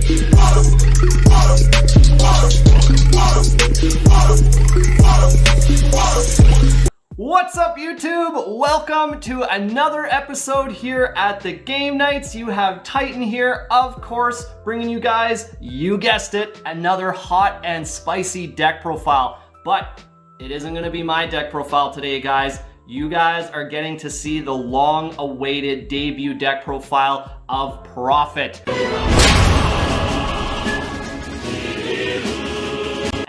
What's up, YouTube? Welcome to another episode here at the Game Nights. You have Titan here, of course, bringing you guys, you guessed it, another hot and spicy deck profile. But it isn't going to be my deck profile today, guys. You guys are getting to see the long-awaited debut deck profile of Prophet.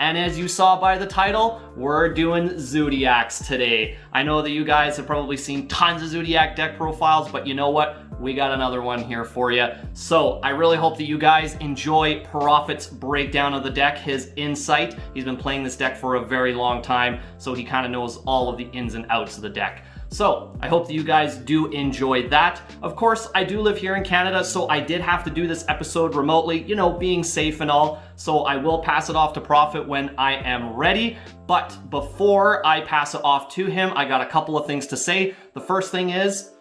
And as you saw by the title, we're doing Zoodiacs today. I know that you guys have probably seen tons of Zodiac deck profiles, but you know what? We got another one here for you. So I really hope that you guys enjoy Prophet's breakdown of the deck, his insight. He's been playing this deck for a very long time, so he kind of knows all of the ins and outs of the deck. So I hope that you guys do enjoy that. Of course, I do live here in Canada, so I did have to do this episode remotely, you know, being safe and all. So I will pass it off to Prophet when I am ready. But before I pass it off to him, I got a couple of things to say. The first thing is,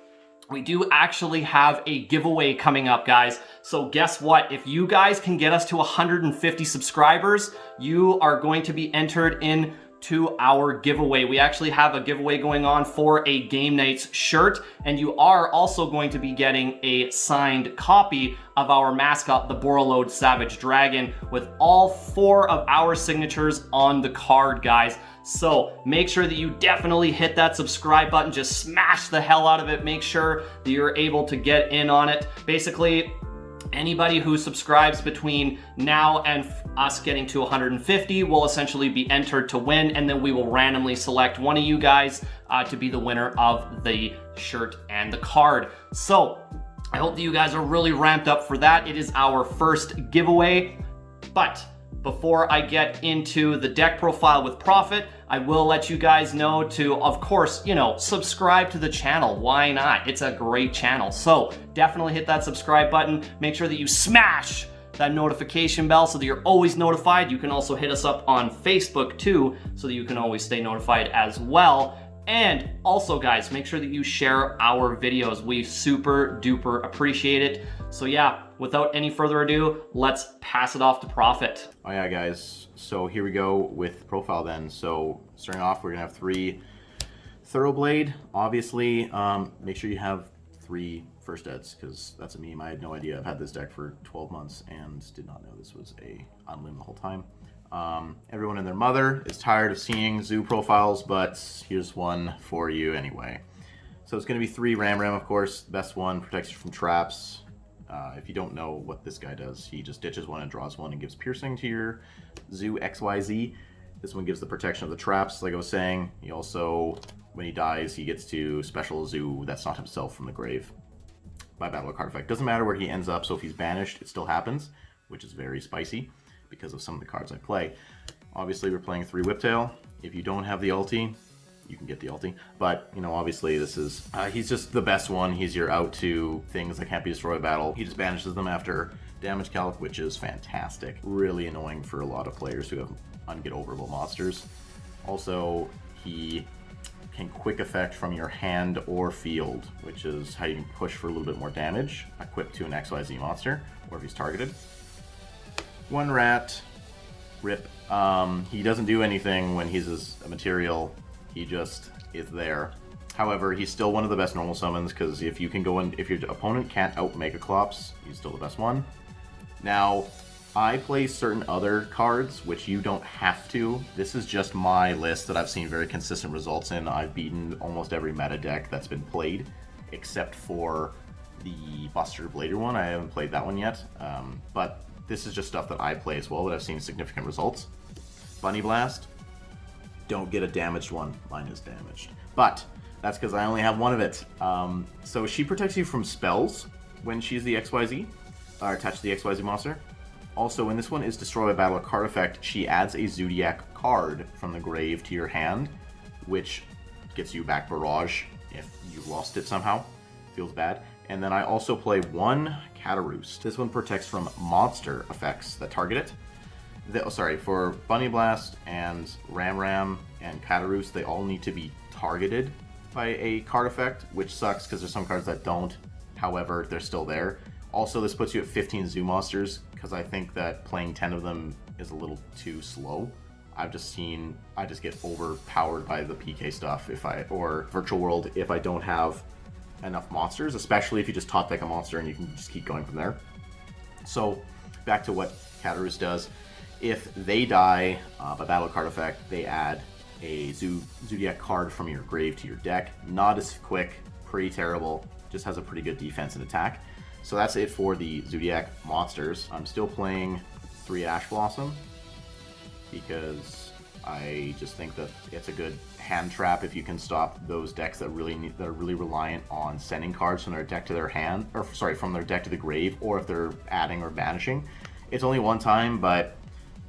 we do actually have a giveaway coming up, guys. So guess what? If you guys can get us to 150 subscribers, you are going to be entered in to our giveaway. We actually have a giveaway going on for a Game Nights shirt, and you are also going to be getting a signed copy of our mascot, the Borreload Savage Dragon, with all 4 of our signatures on the card, guys. So make sure that you definitely hit that subscribe button. Just smash the hell out of it. Make sure that you're able to get in on it. Basically, anybody who subscribes between now and us getting to 150 will essentially be entered to win, and then we will randomly select one of you guys to be the winner of the shirt and the card. So I hope that you guys are really ramped up for that. It is our first giveaway. But before I get into the deck profile with Prophet, I will let you guys know to, of course, you know, subscribe to the channel. Why not? It's a great channel. So definitely hit that subscribe button. Make sure that you smash that notification bell so that you're always notified. You can also hit us up on Facebook too, so that you can always stay notified as well. And also, guys, make sure that you share our videos. We super duper appreciate it. So yeah, without any further ado, let's pass it off to Prophet. Oh yeah, guys. So here we go with profile then. So starting off, we're gonna have 3 Thoroughblade. Obviously, make sure you have 3 first eds, because that's a meme. I had no idea. I've had this deck for 12 months and did not know this was a on-limb the whole time. Everyone and their mother is tired of seeing zoo profiles, but here's one for you anyway. So it's going to be 3 Ram, of course. The best one protects you from traps. If you don't know what this guy does, he just ditches 1 and draws 1 and gives piercing to your Zoo XYZ. This one gives the protection of the traps, like I was saying. He also, when he dies, he gets to special Zoo that's not himself from the grave by battle or card effect. Doesn't matter where he ends up, so if he's banished, it still happens, which is very spicy because of some of the cards I play. Obviously, we're playing 3 Whiptail. If you don't have the ulti, you can get the ulti. But, you know, obviously this is, he's just the best one. He's your out to things that can't be destroyed by battle. He just banishes them after damage calc, which is fantastic. Really annoying for a lot of players who have unget-overable monsters. Also, he can quick effect from your hand or field, which is how you can push for a little bit more damage, equipped to an XYZ monster, or if he's targeted. 1 rat, rip. He doesn't do anything when he's a material, he just is there. However, he's still one of the best normal summons, because if you can go in, if your opponent can't out Megaclops, he's still the best one. Now, I play certain other cards, which you don't have to. This is just my list that I've seen very consistent results in. I've beaten almost every meta deck that's been played, except for the Buster Blader one. I haven't played that one yet, but this is just stuff that I play as well that I've seen significant results. Bunny Blast, don't get a damaged one. Mine is damaged, but that's because I only have 1 of it. So she protects you from spells when she's the XYZ, or attached to the XYZ monster. Also, when this one is destroyed by battle or card effect, she adds a Zoodiac card from the grave to your hand, which gets you back Barrage if you lost it somehow. Feels bad. And then I also play 1 Cataroost. This one protects from monster effects that target it. For Bunny Blast and Ram and Cataroost, they all need to be targeted by a card effect, which sucks because there's some cards that don't. However, they're still there. Also, this puts you at 15 zoo monsters, because I think that playing 10 of them is a little too slow. I just get overpowered by the PK stuff or virtual world if I don't have enough monsters, especially if you just top deck a monster and you can just keep going from there. So back to what Katarus does. If they die by battle card effect, they add a Zoodiac card from your grave to your deck. Not as quick, pretty terrible, just has a pretty good defense and attack. So that's it for the Zodiac monsters. I'm still playing 3 Ash Blossom because I just think that it's a good hand trap if you can stop those decks that are really reliant on sending cards from their deck to their hand, or sorry, from their deck to the grave, or if they're adding or banishing. It's only one time, but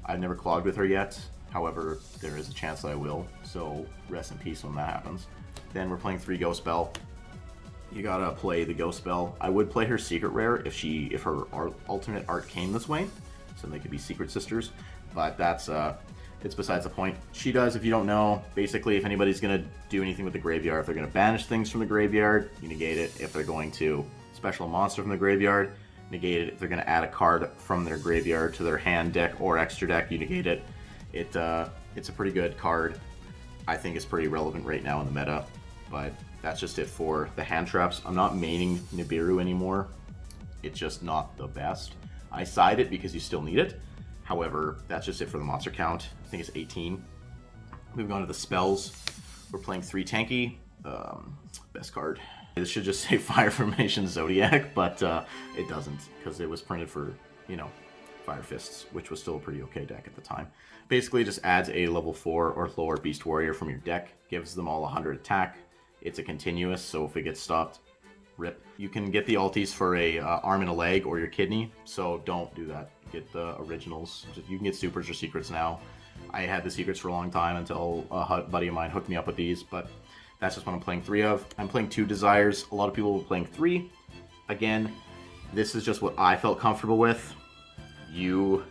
I've never clogged with her yet. However, there is a chance that I will, so rest in peace when that happens. Then we're playing 3 Ghost Spell. You gotta play the Ghost Spell. I would play her Secret Rare if her alternate art came this way, so they could be Secret Sisters, but that's it's besides the point. She does, if you don't know, basically if anybody's gonna do anything with the graveyard, if they're gonna banish things from the graveyard, you negate it. If they're going to special a monster from the graveyard, negate it. If they're gonna add a card from their graveyard to their hand, deck, or extra deck, you negate it. It's a pretty good card. I think it's pretty relevant right now in the meta, but that's just it for the hand traps. I'm not maining Nibiru anymore. It's just not the best. I side it because you still need it. However, that's just it for the monster count. I think it's 18. Moving on to the spells. We're playing 3 tanky. Best card. This should just say Fire Formation Zodiac, but it doesn't, because it was printed for, Fire Fists, which was still a pretty okay deck at the time. Basically, just adds a level 4 or lower Beast Warrior from your deck, gives them all 100 attack. It's a continuous, so if it gets stopped, rip. You can get the alties for a arm and a leg or your kidney, so don't do that. Get the originals. You can get supers or secrets now. I had the secrets for a long time until a buddy of mine hooked me up with these, but that's just what I'm playing 3 of. I'm playing 2 Desires. A lot of people were playing 3. Again, this is just what I felt comfortable with. You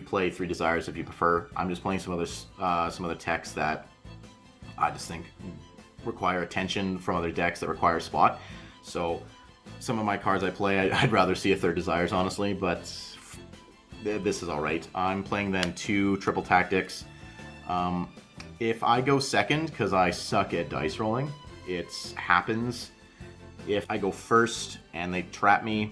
play 3 Desires if you prefer. I'm just playing some other techs that I just think require attention from other decks that require spot. So some of my cards I play, I'd rather see a 3rd Desires, honestly, but this is alright. I'm playing then 2 Triple Tactics. If I go second, because I suck at dice rolling, it happens. If I go first and they trap me,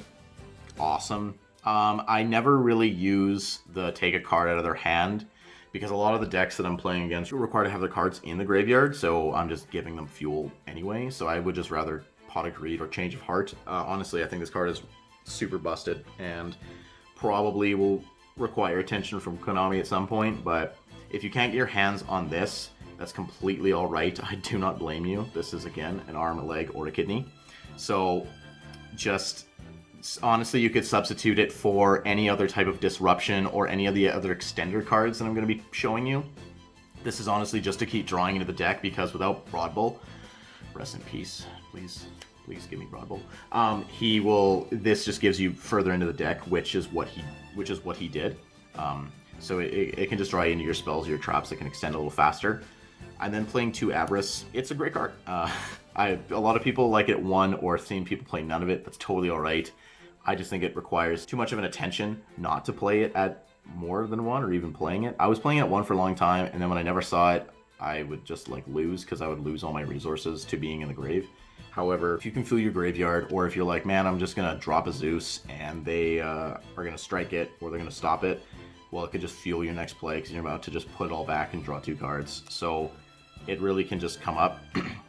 awesome. I never really use the take a card out of their hand, because a lot of the decks that I'm playing against require to have their cards in the graveyard, so I'm just giving them fuel anyway, so I would just rather Pot of Greed or Change of Heart. Honestly, I think this card is super busted, and probably will require attention from Konami at some point, but if you can't get your hands on this, that's completely alright. I do not blame you. This is, again, an arm, a leg, or a kidney. So, just honestly, you could substitute it for any other type of disruption or any of the other extender cards that I'm going to be showing you. This is honestly just to keep drawing into the deck, because without Broad Bull, rest in peace, please give me Broad Bull. This just gives you further into the deck, which is what he did. So it can just draw you into your spells, your traps that can extend a little faster. And then playing 2 Avarice, it's a great card. A lot of people like it 1, or seen people play none of it. That's totally alright. I just think it requires too much of an attention not to play it at more than 1, or even playing it. I was playing it 1 for a long time, and then when I never saw it, I would just lose, because I would lose all my resources to being in the grave. However, if you can fill your graveyard, or if you're like, man, I'm just gonna drop a Zeus and they are gonna strike it, or they're gonna stop it, well, it could just fuel your next play, because you're about to just put it all back and draw 2 cards. So it really can just come up.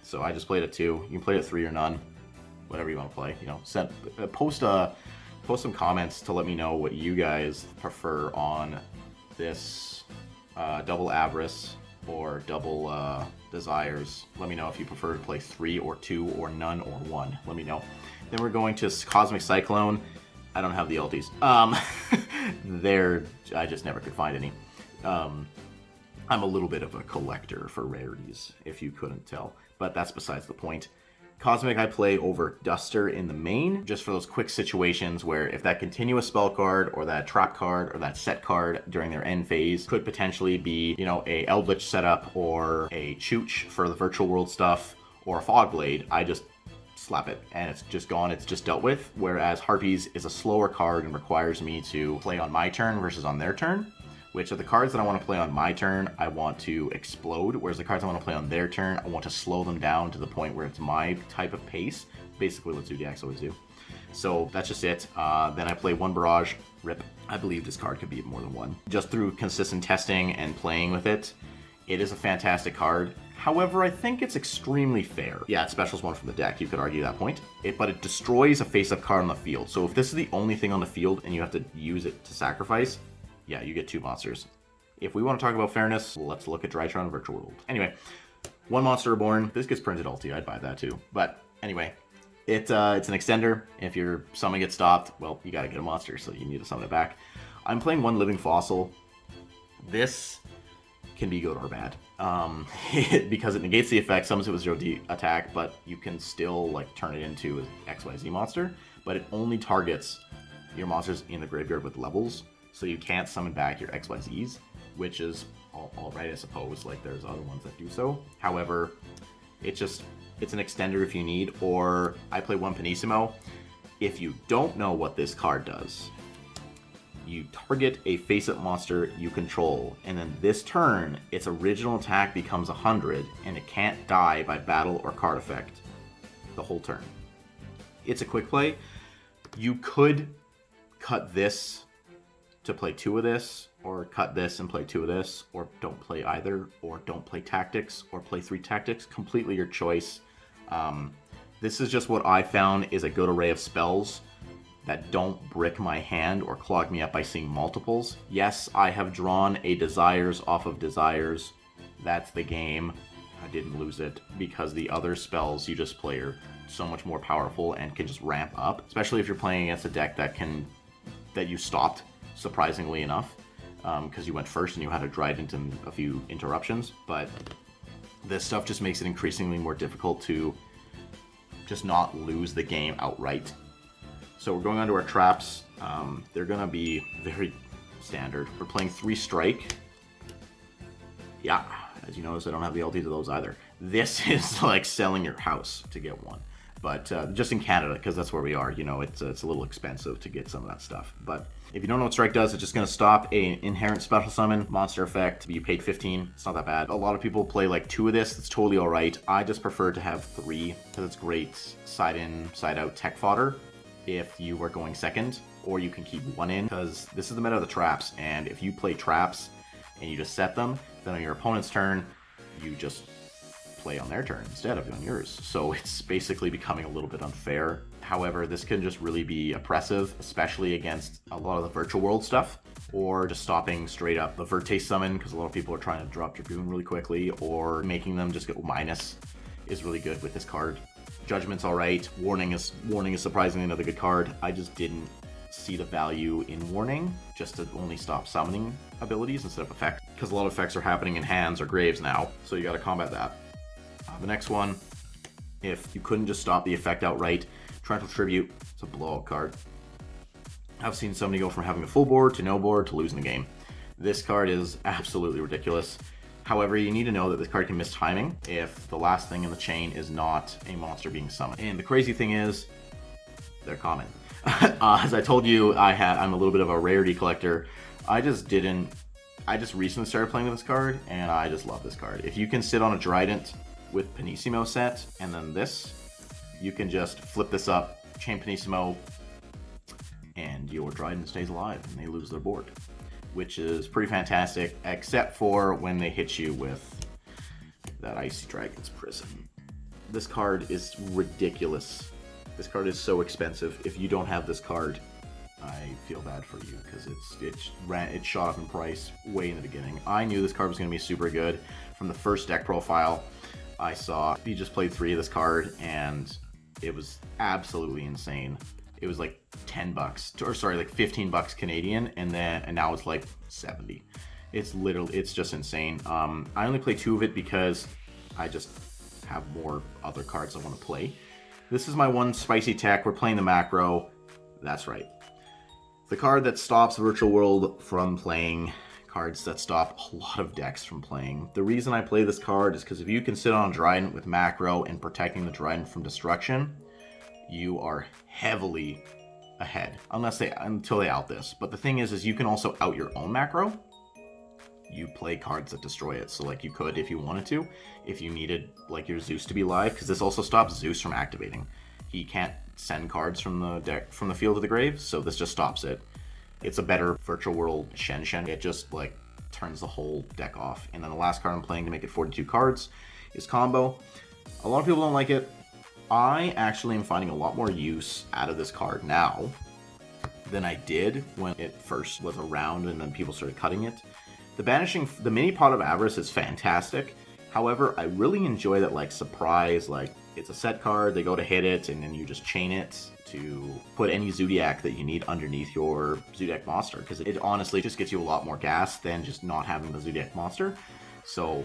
So I just played it 2. You can play it 3 or none, whatever you want to play. Post some comments to let me know what you guys prefer on this double Avarice or double Desires. Let me know if you prefer to play 3 or 2 or none or 1. Let me know. Then we're going to Cosmic Cyclone. I don't have the ulties. I just never could find any. I'm a little bit of a collector for rarities, if you couldn't tell, but that's besides the point. Cosmic I play over Duster in the main, just for those quick situations where if that continuous spell card or that trap card or that set card during their end phase could potentially be, a Eldritch setup or a Chooch for the virtual world stuff or a Fogblade, I just slap it and it's just gone, it's just dealt with. Whereas Harpies is a slower card and requires me to play on my turn versus on their turn, which are the cards that I want to play on my turn, I want to explode, whereas the cards I want to play on their turn, I want to slow them down to the point where it's my type of pace, basically what Zoodiacs always do. So that's just it. Then I play one Barrage, rip. I believe this card could be more than one. Just through consistent testing and playing with it, it is a fantastic card. However, I think it's extremely fair. Yeah, it specials one from the deck, you could argue that point. But it destroys a face-up card on the field. So if this is the only thing on the field and you have to use it to sacrifice, yeah, you get 2 monsters. If we want to talk about fairness, let's look at Drytron Virtual World. Anyway, 1 monster reborn. This gets printed ulti, I'd buy that too. But anyway, it's an extender. If your summon gets stopped, well, you gotta get a monster, so you need to summon it back. I'm playing 1 living fossil. This can be good or bad. Because it negates the effect, summons it with Zoodiac, but you can still like turn it into an XYZ monster, but it only targets your monsters in the graveyard with levels, so you can't summon back your XYZs, which is all right, I suppose. Like, there's other ones that do so. However, it's an extender if you need, or I play 1 Panissimo. If you don't know what this card does, you target a face-up monster you control, and then this turn, its original attack becomes 100, and it can't die by battle or card effect the whole turn. It's a quick play. You could cut this to play 2 of this, or cut this and play 2 of this, or don't play either, or don't play tactics, or play 3 tactics. Completely your choice. This is just what I found is a good array of spells that don't brick my hand or clog me up by seeing multiples. Yes, I have drawn a Desires off of Desires. That's the game. I didn't lose it because the other spells you just play are so much more powerful and can just ramp up, especially if you're playing against a deck that you stopped, surprisingly enough, because you went first and you had a Trident and a few interruptions. But this stuff just makes it increasingly more difficult to just not lose the game outright. So we're going on to our traps. They're gonna be very standard. We're playing 3 strike. Yeah, as you notice, I don't have the LT to those either. This is like selling your house to get one. But just in Canada, because that's where we are, you know, it's a little expensive to get some of that stuff. But if you don't know what strike does, it's just going to stop an inherent special summon, monster effect. You paid 15, it's not that bad. A lot of people play like 2 of this, it's totally all right. I just prefer to have 3, because it's great side in, side out tech fodder if you are going second, or you can keep 1 in, because this is the meta of the traps, and if you play traps and you just set them, then on your opponent's turn, you just play on their turn instead of on yours. So it's basically becoming a little bit unfair. However, this can just really be oppressive, especially against a lot of the virtual world stuff, or just stopping straight up the Verte summon, because a lot of people are trying to drop Dragoon really quickly, or making them just go minus is really good with this card. Judgment's alright. Warning is surprisingly another good card. I just didn't see the value in Warning, just to only stop summoning abilities instead of effects, because a lot of effects are happening in hands or graves now, so you gotta combat that. The next one, if you couldn't just stop the effect outright, Torrential Tribute, it's a blowout card. I've seen somebody go from having a full board to no board to losing the game. This card is absolutely ridiculous. However, you need to know that this card can miss timing if the last thing in the chain is not a monster being summoned. And the crazy thing is, they're common. As I told you, I'm a little bit of a rarity collector. I just recently started playing with this card, and I just love this card. If you can sit on a Trident with Panissimo set, and then this, you can just flip this up, chain Panissimo, and your Trident stays alive, and they lose their board, which is pretty fantastic, except for when they hit you with that Icy Dragon's Prison. This card is ridiculous. This card is so expensive. If you don't have this card, I feel bad for you, because it shot up in price way in the beginning. I knew this card was going to be super good from the first deck profile. I saw he just played 3 of this card, and it was absolutely insane. It was like like 15 bucks Canadian, and now it's like 70. It's just insane. I only play 2 of it because I just have more other cards I want to play. This is my 1 spicy tech. We're playing the macro. That's right. The card that stops Virtual World from playing cards that stop a lot of decks from playing. The reason I play this card is because if you can sit on a Trident with macro and protecting the Trident from destruction, you are heavily ahead, until they out this. But the thing is you can also out your own macro. You play cards that destroy it. So like you could, if you wanted to, if you needed like your Zeus to be live, because this also stops Zeus from activating. He can't send cards from the deck, from the field to the grave, so this just stops it. It's a better virtual world Shen. It just like turns the whole deck off. And then the last card I'm playing to make it 42 cards is Combo. A lot of people don't like it. I actually am finding a lot more use out of this card now than I did when it first was around and then people started cutting it. The mini Pot of Avarice is fantastic. However, I really enjoy that like surprise, like it's a set card, they go to hit it, and then you just chain it to put any Zoodiac that you need underneath your Zoodiac monster, because it honestly just gets you a lot more gas than just not having the Zoodiac monster. So,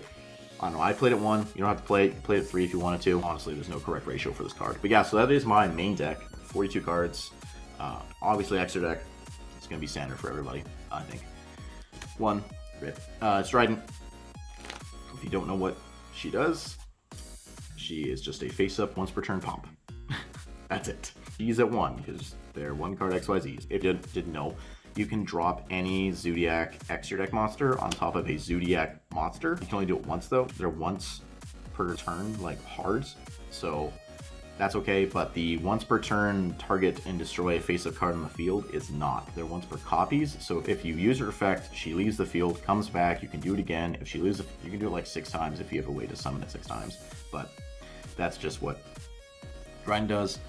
I don't know, I played it 1, you don't have to play it, you play it 3 if you wanted to. Honestly, there's no correct ratio for this card. But yeah, so that is my main deck, 42 cards. Obviously, extra deck, it's going to be standard for everybody, I think. 1. It's Trident. If you don't know what she does, she is just a face-up once per turn pomp. That's it. She's at 1 because they're 1 card XYZs. If you didn't know, you can drop any Zoodiac extra deck monster on top of a Zoodiac monster. You can only do it once though. They're once per turn, like hards. So that's okay, but the once per turn target and destroy a face-up card on the field is not. They're once per copies, so if you use her effect, she leaves the field, comes back, you can do it again. If she leaves, you can do it like 6 times if you have a way to summon it 6 times, but that's just what Trident does.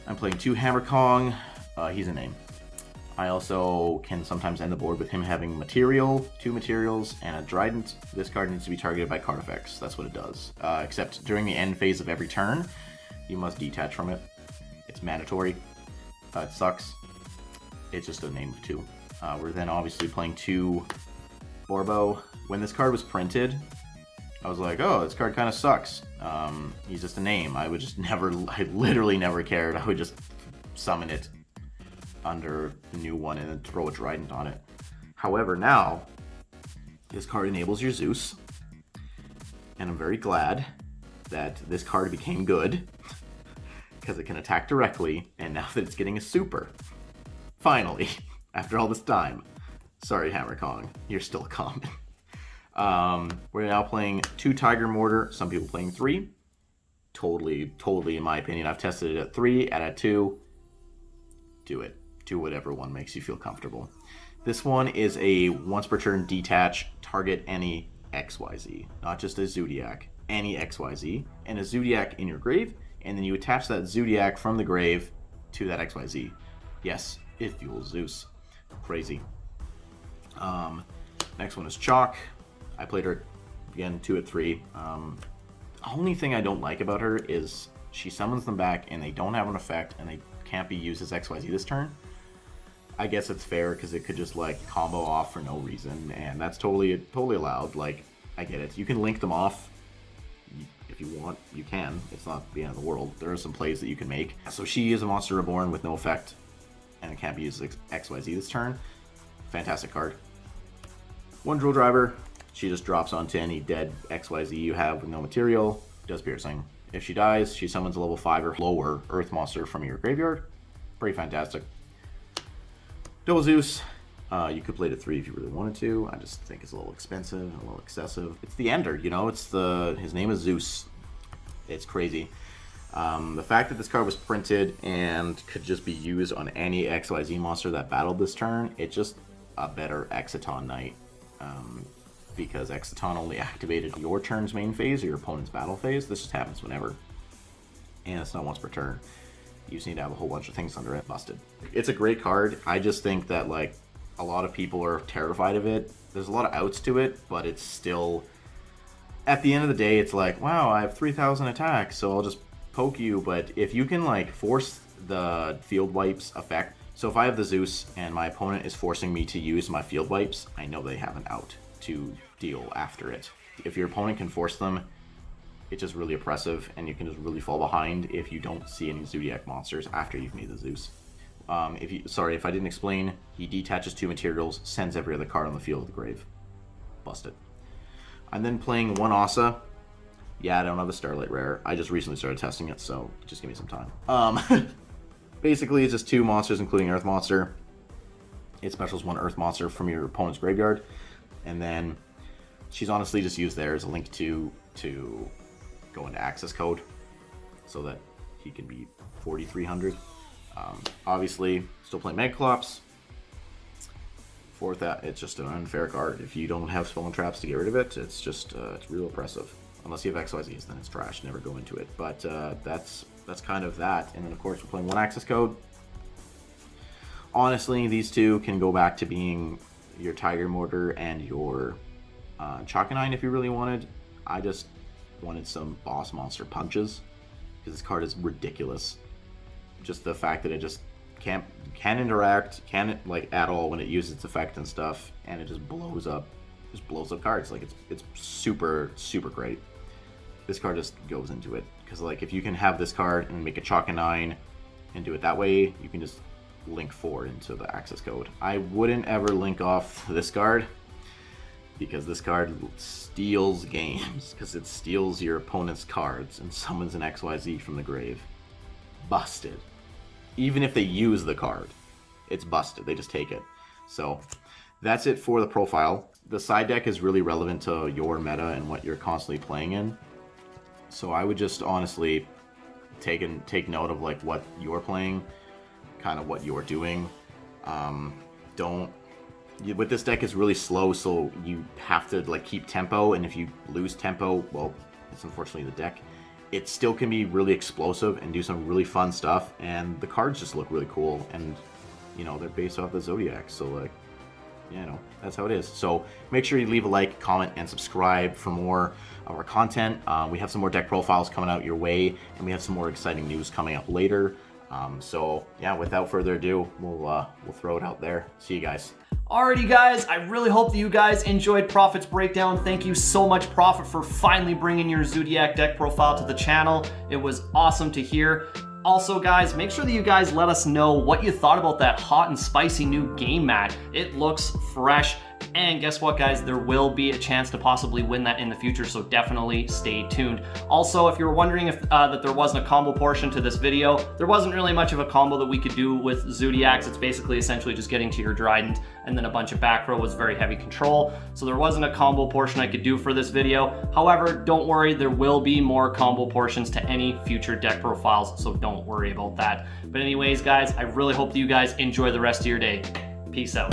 I'm playing 2 Hammer Kong, he's a name. I also can sometimes end the board with him having material, 2 materials, and a Trident. This card needs to be targeted by card effects, that's what it does. Except during the end phase of every turn, you must detach from it. It's mandatory. It sucks. It's just a name of 2. We're then obviously playing 2 Borbo. When this card was printed, I was like, oh, this card kind of sucks. He's just a name. I literally never cared. I would just summon it under the new one and then throw a Trident on it. However, now, this card enables your Zeus. And I'm very glad that this card became good, because it can attack directly, and now that it's getting a super, finally, after all this time, sorry Hammer Kong, you're still a common. We're now playing 2 Tiger Mortar, some people playing 3, totally in my opinion, I've tested it at 3, and at 2, do it, do whatever one makes you feel comfortable. This one is a once per turn detach, target any XYZ, not just a Zoodiac. Any XYZ, and a Zoodiac in your grave, and then you attach that Zoodiac from the grave to that XYZ. Yes, it fuels Zeus. Crazy. Next one is Chalk. I played her, again, 2 at 3. The only thing I don't like about her is she summons them back, and they don't have an effect, and they can't be used as XYZ this turn. I guess it's fair, because it could just, like, combo off for no reason, and that's totally allowed. Like, I get it. You can link them off. If you want, you can. It's not the end of the world. There are some plays that you can make. So she is a monster reborn with no effect, and it can't be used as XYZ this turn. Fantastic card. 1 Drill Driver. She just drops onto any dead XYZ you have with no material. Does piercing. If she dies, she summons a level 5 or lower Earth monster from your graveyard. Pretty fantastic. Double Zeus. You could play it at 3 if you really wanted to. I just think it's a little expensive, a little excessive. It's the Ender, you know, his name is Zeus. It's crazy. The fact that this card was printed and could just be used on any XYZ monster that battled this turn, it's just a better Exciton Knight. Because Exciton only activated your turn's main phase or your opponent's battle phase. This just happens whenever. And it's not once per turn. You just need to have a whole bunch of things under it. Busted. It's a great card. I just think that, like, a lot of people are terrified of it. There's a lot of outs to it, but it's still, at the end of the day, it's like, wow, I have 3,000 attacks, so I'll just poke you. But if you can, like, force the field wipes effect, so if I have the Zeus and my opponent is forcing me to use my field wipes, I know they have an out to deal after it. If your opponent can force them, it's just really oppressive, and you can just really fall behind if you don't see any Zoodiac monsters after you've made the Zeus. If I didn't explain, he detaches 2 materials, sends every other card on the field to the grave. Busted. I'm then playing 1 Asa. Yeah, I don't have a Starlight Rare. I just recently started testing it, so just give me some time. Basically, it's just 2 monsters, including Earth Monster. It specials 1 Earth Monster from your opponent's graveyard. And then she's honestly just used there as a link to go into access code so that he can be 4,300. Obviously, still playing Megaclops. For that, it's just an unfair card. If you don't have spell and traps to get rid of it, it's just it's real oppressive. Unless you have XYZs, then it's trash. Never go into it. But that's kind of that. And then of course we're playing 1 access code. Honestly, these 2 can go back to being your Tiger Mortar and your Chakanine if you really wanted. I just wanted some boss monster punches because this card is ridiculous. Just the fact that it just can interact, like at all when it uses its effect and stuff, and it just blows up cards. Like it's super great. This card just goes into it because like if you can have this card and make a Chakanine and do it that way, you can just link 4 into the access code. I wouldn't ever link off this card because this card steals games because it steals your opponent's cards and summons an XYZ from the grave. Busted. Even if they use the card, it's busted. They just take it. So that's it for the profile. The side deck is really relevant to your meta and what you're constantly playing in. So I would just honestly take note of like what you're playing, kind of what you're doing. With this deck is really slow, so you have to like keep tempo, and if you lose tempo, well, it's unfortunately the deck. It still can be really explosive and do some really fun stuff, and the cards just look really cool, and you know, they're based off the Zodiac, so like, you know, that's how it is. So make sure you leave a like, comment, and subscribe for more of our content. We have some more deck profiles coming out your way, and we have some more exciting news coming up later. So yeah, without further ado, we'll throw it out there. See you guys. Alrighty guys, I really hope that you guys enjoyed Prophet's breakdown. Thank you so much, Prophet, for finally bringing your Zoodiac deck profile to the channel. It was awesome to hear. Also guys, make sure that you guys let us know what you thought about that hot and spicy new game mat. It looks fresh. And guess what guys, there will be a chance to possibly win that in the future, so definitely stay tuned. Also, if you were wondering if that there wasn't a combo portion to this video, there wasn't really much of a combo that we could do with Zoodiacs. It's basically essentially just getting to your Trident and then a bunch of back row was very heavy control. So there wasn't a combo portion I could do for this video. However, don't worry, there will be more combo portions to any future deck profiles, so don't worry about that. But anyways guys, I really hope that you guys enjoy the rest of your day. Peace out.